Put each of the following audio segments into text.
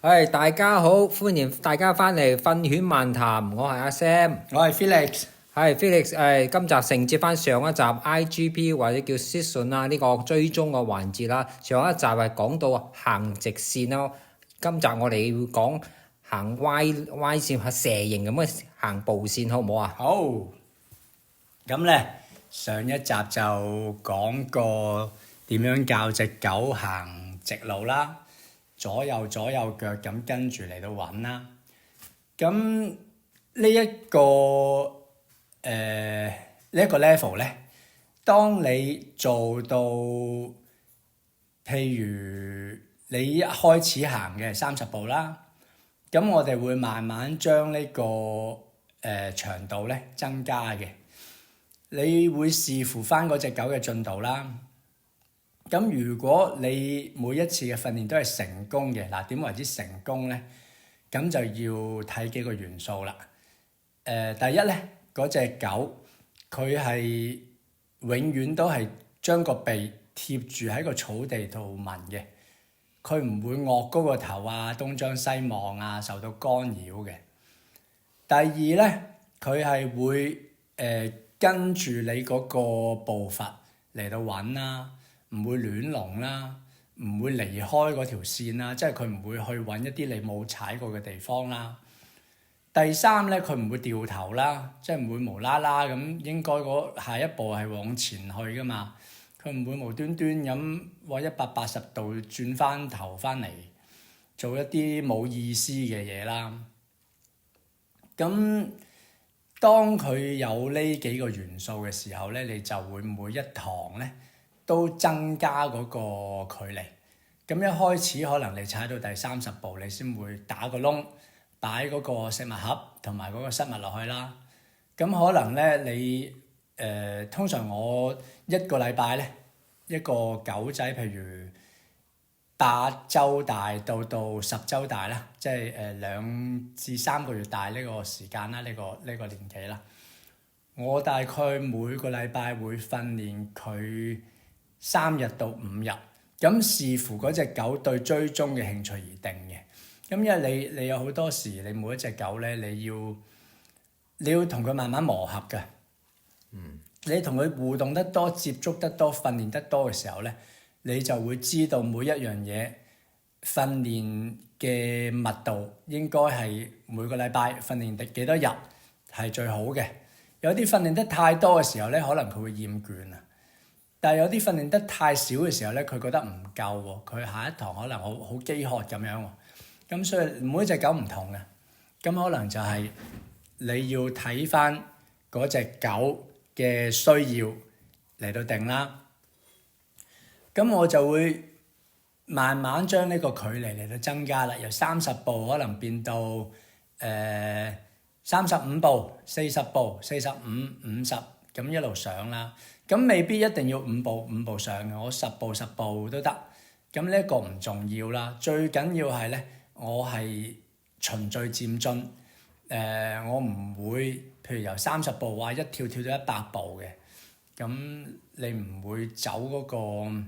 大家好，歡迎大家翻嚟訓犬漫談，我係阿 Sam，我係 Felix。Felix，今集承接翻上一集 IGP 或者叫 Season 啦，呢個追蹤嘅環節啦。上一集係講到行直線咯，今集我哋要講行歪線，係蛇形咁嘅行步線，好唔好啊？好，咁咧上一集就講過點樣教隻狗行直路啦，左右腳咁跟住嚟到揾啦。咁呢一個level 咧，當你做到譬如你一開始行嘅30步啦，咁我哋會慢慢將呢個長度咧增加嘅。你會視乎翻嗰隻狗嘅進度啦。咁如果你每一次嘅訓練都係成功嘅，嗱，點為之成功咧？咁就要睇幾個元素啦。第一咧，嗰隻狗佢係永遠都係將個鼻貼住喺個草地度聞嘅，佢唔會惡高個頭啊，東張西望啊，受到干擾嘅。第二咧，佢係會跟住你嗰個步伐嚟到揾啦，唔會亂籠啦，唔會離開嗰條線啦，即係佢唔會去揾一啲你冇踩過嘅地方啦。第三咧，佢唔會掉頭啦，即係唔會無啦啦咁，應該嗰下一步係往前去噶嘛，佢唔會無端端咁話180度轉翻頭翻嚟做一啲冇意思嘅嘢啦。咁當佢有呢幾個元素嘅時候咧，你就會每一堂咧都增加嗰個距離。咁一開始可能你踩到第30步，你先會打個窿，擺嗰個食物盒同埋嗰個失物落去啦。咁可能咧你通常我一個禮拜咧一個狗仔，譬如8週大到10週大啦，即係2至3個月大呢個時間啦，呢個年紀啦。我大概每個禮拜會訓練佢3日到5日，咁視乎嗰隻狗對追蹤嘅興趣而定嘅。咁因為你有好多時，你每一隻狗咧，你要同佢慢慢磨合嘅。你同佢互動得多、接觸得多、訓練得多嘅時候咧，你就會知道每一樣嘢訓練嘅密度應該係每個禮拜訓練幾多日係最好嘅。有啲訓練得太多嘅時候咧，可能佢會厭倦啊。但係有啲訓練得太少嘅時候咧，佢覺得唔夠喎，佢下一堂可能好飢渴咁樣喎。咁所以每一隻狗唔同嘅，咁可能就係你要睇翻嗰隻狗嘅需要嚟到定啦。咁我就會慢慢將呢個距離嚟到增加啦，由30步可能變到35步、40步、45、50咁一路上啦。咁未必一定要5步上嘅，我10步都得。咁呢一個唔重要啦，最緊要係咧，我係循序漸進。我唔會譬如由30步話一跳到100步嘅，咁你唔會走嗰個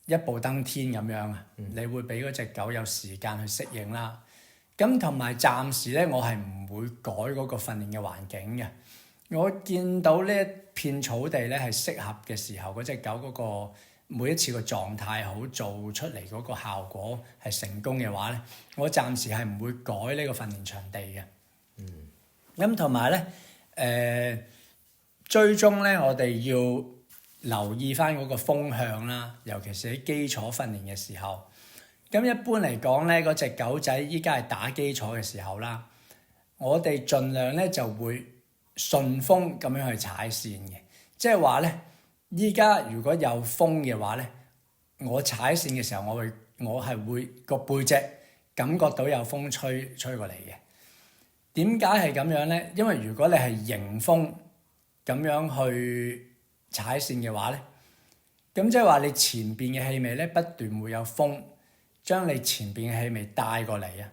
一步登天咁樣啊。你會俾嗰隻狗有時間去適應啦。咁同埋暫時咧，我係唔會改嗰個訓練嘅環境嘅。我見到呢一片草地咧係適合嘅時候，嗰隻狗嗰個每一次個狀態好，做出嚟嗰個效果係成功嘅話咧，我暫時係唔會改呢個訓練場地嘅。咁同埋咧，追蹤咧，我哋要留意翻嗰個風向啦，尤其是喺基礎訓練嘅時候。咁一般嚟講咧，嗰隻狗仔依家係打基礎嘅時候啦，我哋盡量咧就會順風咁樣去踩線嘅，即係話咧，依家如果有風嘅話咧，我踩線嘅時候，我係會個背脊感覺到有風吹過嚟嘅。點解係咁樣咧？因為如果你係迎風咁樣去踩線嘅話咧，咁即係話你前邊嘅氣味咧不斷會有風將你前邊嘅氣味帶過嚟啊！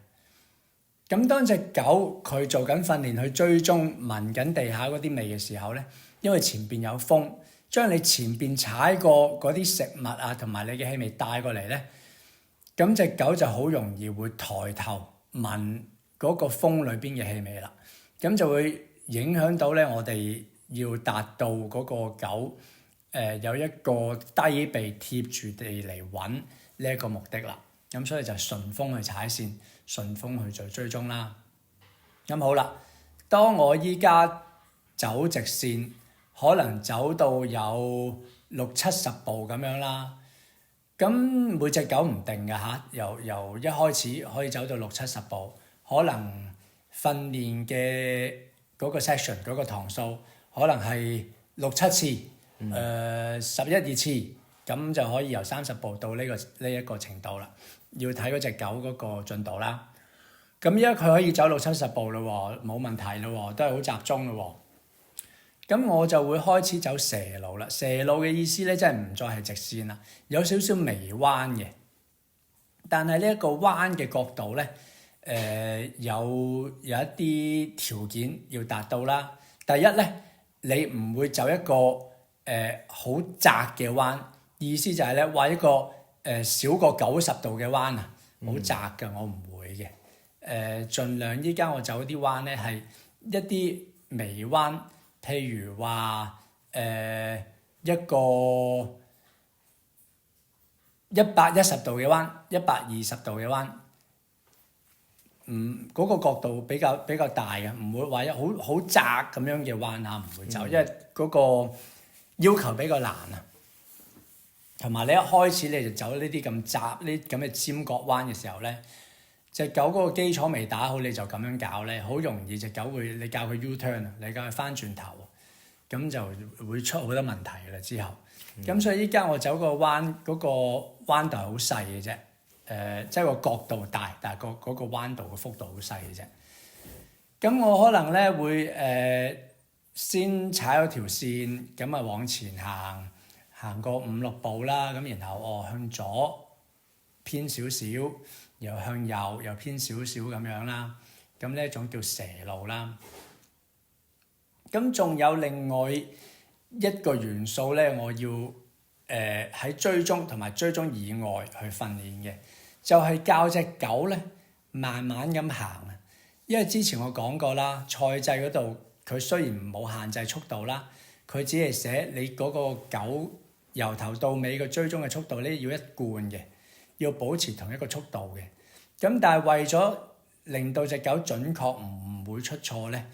咁當隻狗佢做緊訓練去追蹤聞緊地下嗰啲味嘅時候咧，因為前邊有風將你前邊踩過嗰啲食物啊同埋你嘅氣味帶過嚟咧，咁隻狗就好容易會抬頭聞嗰個風裏邊嘅氣味啦，咁就會影響到咧我哋要達到嗰個狗有一個低鼻貼住地嚟揾呢一個目的啦。咁所以就順風去踩線，順風去做追蹤啦。咁好啦，當我依家走直線，可能走到有60-70步咁樣啦。咁每隻狗唔定㗎嚇，由一開始可以走到60-70步，可能訓練嘅嗰個 session 嗰個堂數可能係6-7次，11-12次，咁就可以由30步到呢一個程度啦。要睇嗰隻狗嗰個進度啦。咁而家佢可以走60-70步咯喎，冇問題咯喎，都係好集中咯喎。咁我就會開始走蛇路啦。蛇路嘅意思咧，真係唔再係直線啦，有少少微彎嘅。但係呢一個彎嘅角度咧，有一啲條件要達到啦。第一咧，你唔會走一個好窄嘅彎，意思就係咧畫一個少過90度嘅彎啊，好窄㗎，我唔會嘅。盡量依家我走啲彎咧係一啲微彎，譬如話一個110度嘅彎，120度嘅彎，嗰個角度比較大嘅，唔會話一好窄咁樣嘅彎啊，唔會走，因為嗰個要求比較難啊。同埋你一開始你就走呢啲咁窄呢咁嘅尖角彎嘅時候咧，隻狗嗰個基礎未打好，你就咁樣搞咧，好容易隻狗會你教佢 U-turn 啊，你教佢翻轉頭，咁就會出好多問題㗎啦之後。咁所以依家我走個彎嗰個彎度係好細嘅啫，即係個角度大，但係嗰個彎度嘅幅度好細嘅啫。咁我可能咧會先踩咗條線，咁啊往前行個5-6步啦，咁然後向左偏少少，又向右又偏少少咁樣啦。咁呢一種叫蛇路啦。咁仲有另外一個元素咧，我要喺追蹤同埋追蹤以外去訓練嘅，就係教隻狗咧慢慢咁行啊。因為之前我講過啦，賽制嗰度佢雖然冇限制速度啦，佢只係寫你嗰個狗由頭到尾嘅追蹤嘅速度咧要一貫嘅，要保持同一個速度嘅。咁但係為咗令到隻狗準確唔會出錯咧，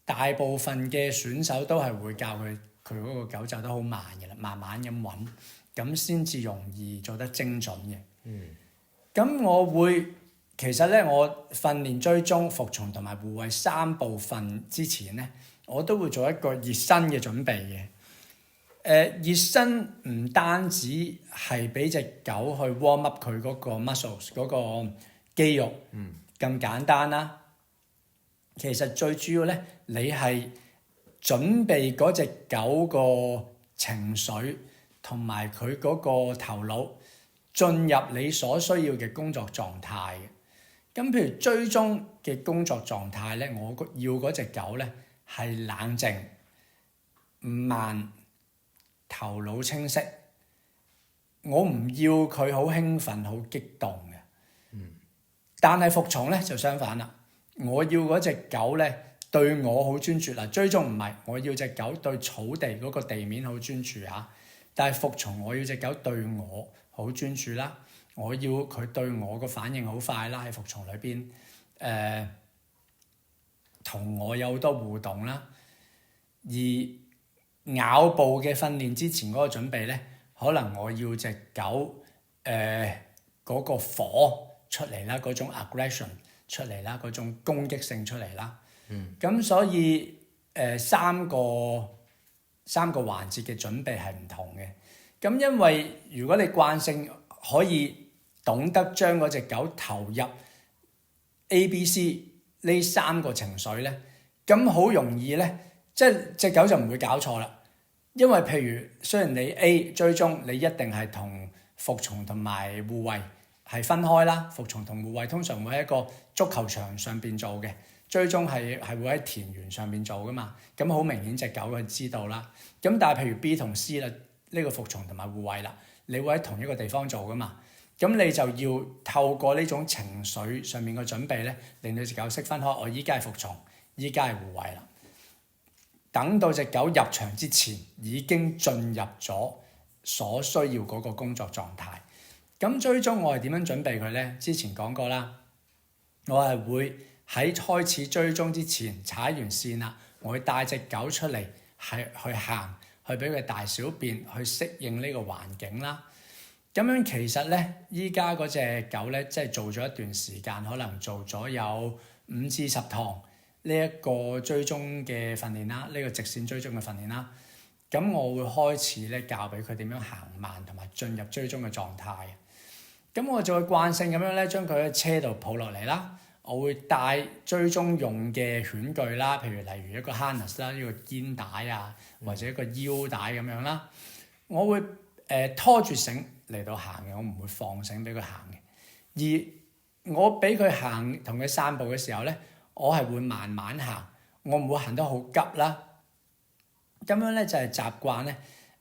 大部分嘅選手都係會教佢嗰個狗走得好慢嘅啦，慢慢咁揾，咁先至容易做得精準嘅。咁我會其實咧，我訓練追蹤、服從同埋護衛3部分之前咧，我都會做一個熱身嘅準備嘅。熱身唔單止係俾隻狗去 warm up 佢嗰個 muscles 嗰個肌肉咁簡單啦。其實最主要咧，你係準備嗰隻狗個情緒同埋佢嗰個頭腦進入你所需要嘅工作狀態嘅。咁譬如追蹤嘅工作狀態咧，我要嗰隻狗咧係冷靜、慢、頭腦清晰。我唔要佢好興奮、好激動嘅。但係服從咧就相反啦。我要嗰隻狗咧對我好專注啦，追蹤唔係，我要隻狗對草地嗰個地面好專注啊。但係服從，我要隻狗對我好專注啦。我要佢對我個反應好快啦，喺服從裏邊，同我有好多互動啦。而咬步嘅訓練之前嗰個準備咧，可能我要隻狗嗰個火出嚟啦，嗰種 aggression 出嚟啦，嗰種攻擊性出嚟啦。咁所以三個環節嘅準備係唔同嘅。咁因為如果你慣性可以懂得將嗰隻狗投入 A、B、C 呢3個情緒咧，咁好容易咧，即係隻狗就唔會搞錯啦。因為譬如雖然你 A 追蹤，你一定係同服從同埋護衛係分開啦。服從同護衛通常會喺一個足球場上邊做嘅，追蹤係會喺田園上邊做噶嘛。咁好明顯隻狗佢知道啦。咁但係譬如 B 同 C 啦，呢個服從同埋護衛啦，你會喺同一個地方做噶嘛。咁你就要透過呢種情緒上面嘅準備咧，令到隻狗識分開，我依家係服從，依家係護衛啦。等到隻狗入場之前，已經進入咗所需要嗰個工作狀態。咁追蹤我係點樣準備佢咧？之前講過啦，我係會喺開始追蹤之前踩完線啦，我會帶隻狗出嚟係去行，去俾佢大小便，去適應呢個環境啦。咁樣其實咧，依家嗰隻狗咧，即係做咗一段時間，可能做咗有5至10堂呢一個追蹤嘅訓練啦，呢個直線追蹤嘅訓練啦。咁我會開始咧教俾佢點樣行慢同埋進入追蹤嘅狀態。咁我就會慣性咁樣咧，將佢喺車度抱落嚟啦。我會帶追蹤用嘅犬具啦，譬如例如一個 harness 啦，呢個肩帶啊，或者一個腰帶咁樣啦。我會拖住繩嚟到行嘅，我唔會放繩俾佢行嘅。而我俾佢行同佢散步嘅時候咧，我係會慢慢行，我唔會行得好急啦。咁樣咧就係習慣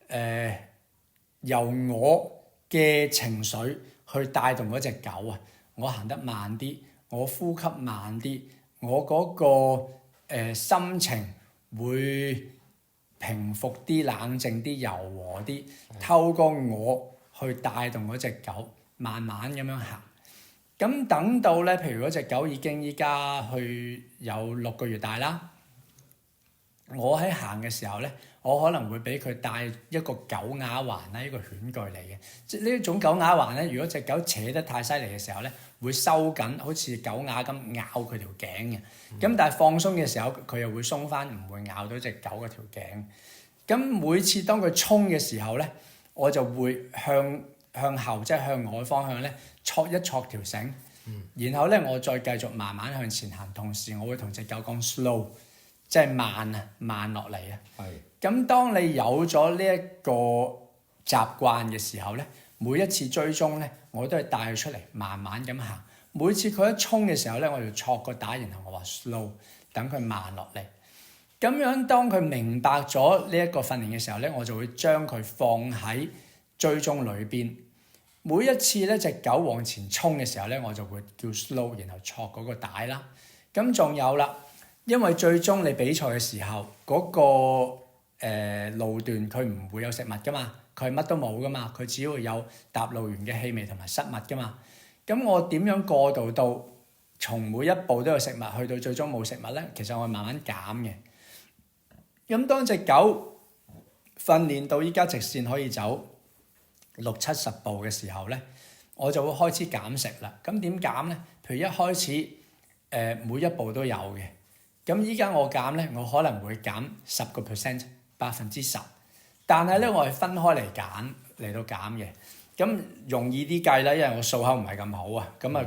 咧，由我嘅情緒去帶動嗰隻狗啊，我行得慢啲，我呼吸慢啲，我嗰個心情會平復啲、冷靜啲、柔和啲，透過我去帶動嗰隻狗，慢慢咁樣行。咁等到咧，譬如嗰隻狗已經依家去有6個月大啦，我喺行嘅時候咧，我可能會俾佢帶一個狗牙環啦，一個犬具嚟嘅。即係呢一種狗牙環咧，如果隻狗扯得太犀利嘅時候咧，會收緊，好似狗牙咁咬佢條頸嘅。咁但係放鬆嘅時候，佢又會鬆翻，唔會咬到隻狗嗰條頸。咁每次當佢衝嘅時候咧，我就會向後，即係向我嘅方向咧，戳一戳條繩。然後咧，我再繼續慢慢向前行，同時我會同隻狗講 slow。即係慢啊，慢落嚟啊。係。咁當你有咗呢一個習慣嘅時候咧，每一次追蹤咧，我都係帶佢出嚟，慢慢咁行。每次佢一衝嘅時候咧，我就戳個打，然後我話 slow，等佢慢落嚟。咁樣當佢明白咗呢一個訓練嘅時候咧，我就會將佢放喺追蹤裏邊。每一次咧隻狗往前衝嘅時候咧，我就會叫 slow，然後戳嗰個帶啦。咁仲有啦。因為最終你比賽嘅時候，嗰個路段佢唔會有食物噶嘛，佢係乜都冇噶嘛，佢只會有踏路員嘅氣味同埋失物噶嘛。咁我點樣過渡到從每一步都有食物去到最終冇食物咧？其實我係慢慢減嘅。咁當隻狗訓練到依家直線可以走60-70步嘅時候咧，我就會開始減食啦。咁點減咧？譬如一開始每一步都有嘅。咁依家我減咧，我可能會減10%，10%。但係咧，我係分開嚟到減嘅。咁容易啲計啦，因為我數口唔係咁好啊。咁啊，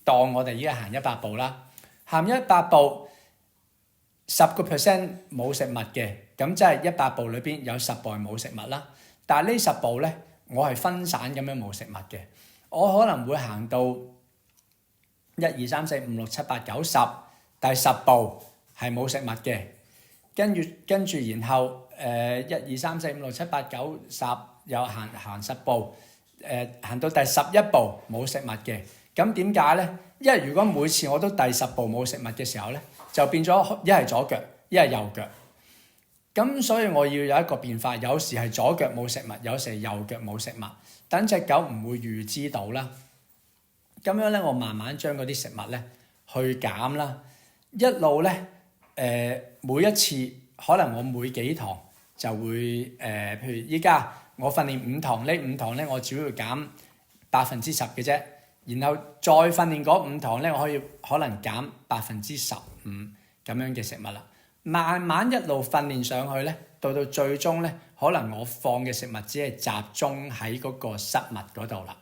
當我哋依家行100步啦，行100步10% 冇食物嘅，咁即係100步裏邊有10步係冇食物啦。但係呢10步咧，我係分散咁樣冇食物嘅。我可能會行到1、2、3、4、5、6、7、8、9、10。第10步係冇食物嘅，跟住然後1、2、3、4、5、6、7、8、9、10又行10步，行到第11步冇食物嘅。咁點解咧？因為如果每次我都第10步冇食物嘅時候咧，就變咗一係左腳，一係右腳。咁所以我要有一個變化，有時係左腳冇食物，有時係右腳冇食物，等隻狗唔會預知到啦。咁樣咧，我慢慢將嗰啲食物咧去減啦。一路咧，每一次可能我每幾堂就會譬如依家我訓練5堂，呢5堂咧我只會減10%嘅啫，然後再訓練嗰5堂咧，我可能減15%咁樣嘅食物啦。慢慢一路訓練上去咧，到最終咧，可能我放嘅食物只係集中喺嗰個失物嗰度啦。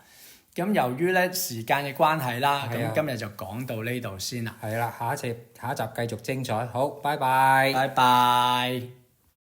咁由於咧時間嘅關係啦，咁今日就講到呢度先啦。係啦，下一集繼續精彩。好，拜拜。拜拜。